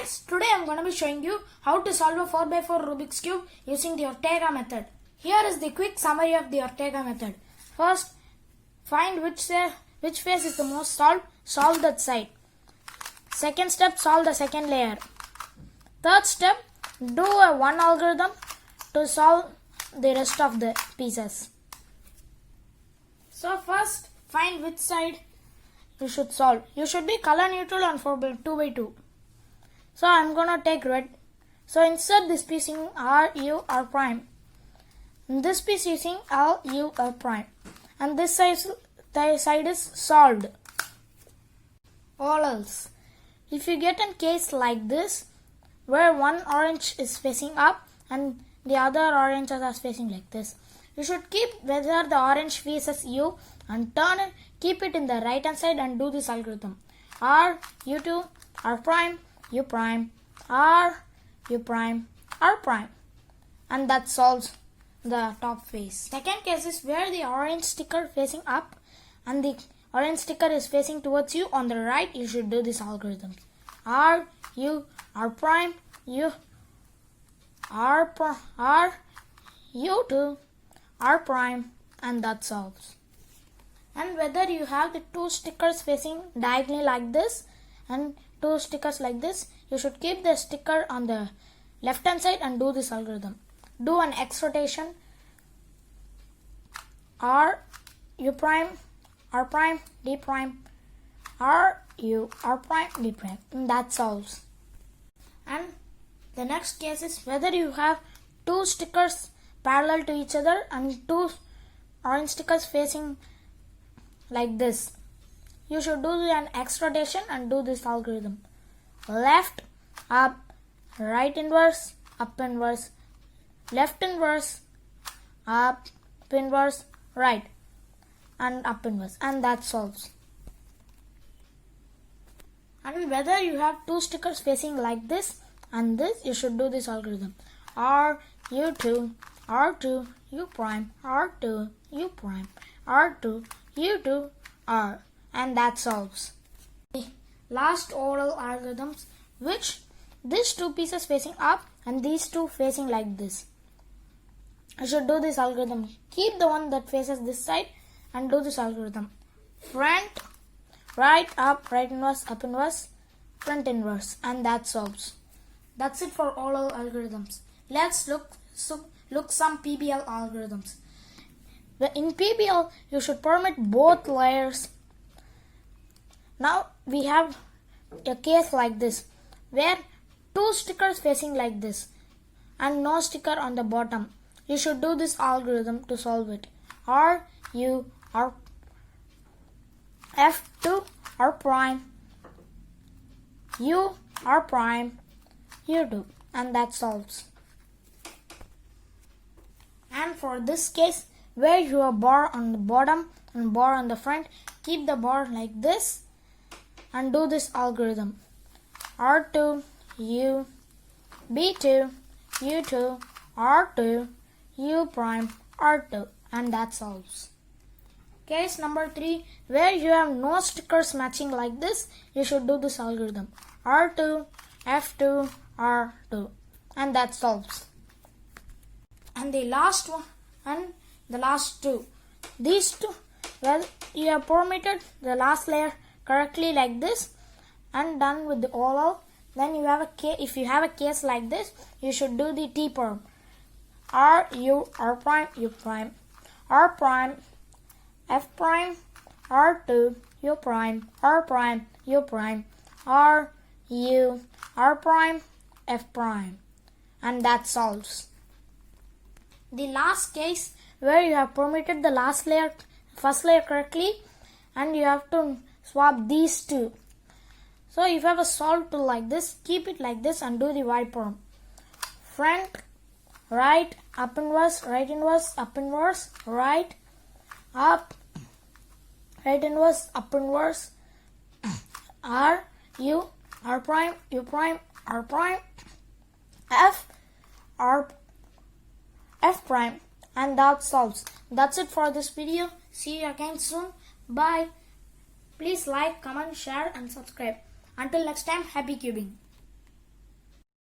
guys, today I'm going to be showing you how to solve a 4x4 Rubik's Cube using the Ortega method. Here is the quick summary of the Ortega method. First, find which face is the most solved, solve that side. Second step, solve the second layer. Third step, do a one algorithm to solve the rest of the pieces. So first, find which side you should solve. You should be color neutral on 2x2. So I'm gonna take red. So insert this piece in R, U, R prime. And this piece using L, U, L prime. And this side is solved. All else. If you get a case like this, where one orange is facing up and the other oranges are facing like this, you should keep whether the orange faces U and turn it, keep it in the right hand side and do this algorithm. R, U2, R prime, U prime, R, U prime, R prime. And that solves the top face. Second case is where the orange sticker facing up and the orange sticker is facing towards you on the right. You should do this algorithm. R, U, R prime, U, R, U2, R prime, and that solves. And whether you have the two stickers facing diagonally like this and two stickers like this, you should keep the sticker on the left hand side and do this algorithm. Do an X rotation. R, U prime, R prime, D prime, R, U, R prime, D prime. And that solves. And the next case is whether you have two stickers parallel to each other and two orange stickers facing like this. You should do an X rotation and do this algorithm. Left, up, right inverse, up inverse, left inverse, up inverse, right, and up inverse, and that solves. And whether you have two stickers facing like this and this, you should do this algorithm. R, U2, R2, U prime, R2, U prime, R2, U2, R, and that solves. The last oral algorithms, which these two pieces facing up and these two facing like this. You should do this algorithm. Keep the one that faces this side and do this algorithm. Front, right, up, right inverse, up inverse, front inverse, and that solves. That's it for oral algorithms. Let's look some PBL algorithms. In PBL, you should permit both layers. Now we have a case like this, where two stickers facing like this and no sticker on the bottom. You should do this algorithm to solve it. R, U, R, F2, R prime, U, R prime, U2, and that solves. And for this case, where you have bar on the bottom and bar on the front, keep the bar like this and do this algorithm. R2, U, B2, U2, R2, U prime, R2, and that solves. Case number 3, where you have no stickers matching like this, you should do this algorithm. R2, F2, R2, and that solves. And the last one and the last two. These two, well, you have permitted the last layer correctly like this and done with the oral. Then you have if you have a case like this, you should do the T perm. R, U, R prime, U prime, R prime, F prime, R2, U prime, R prime, U prime, R, U, R prime, F prime, and that solves. The last case, where you have permitted the first layer correctly, and you have to swap these two. So if you have a solved tool like this, keep it like this and do the Y perm. Front, right, up inverse, right inverse, up inverse, right, up, right inverse, up inverse, R, U, R prime, U prime, R prime, F, R, F prime, and that solves. That's it for this video. See you again soon. Bye. Please like, comment, share and subscribe. Until next time, happy cubing.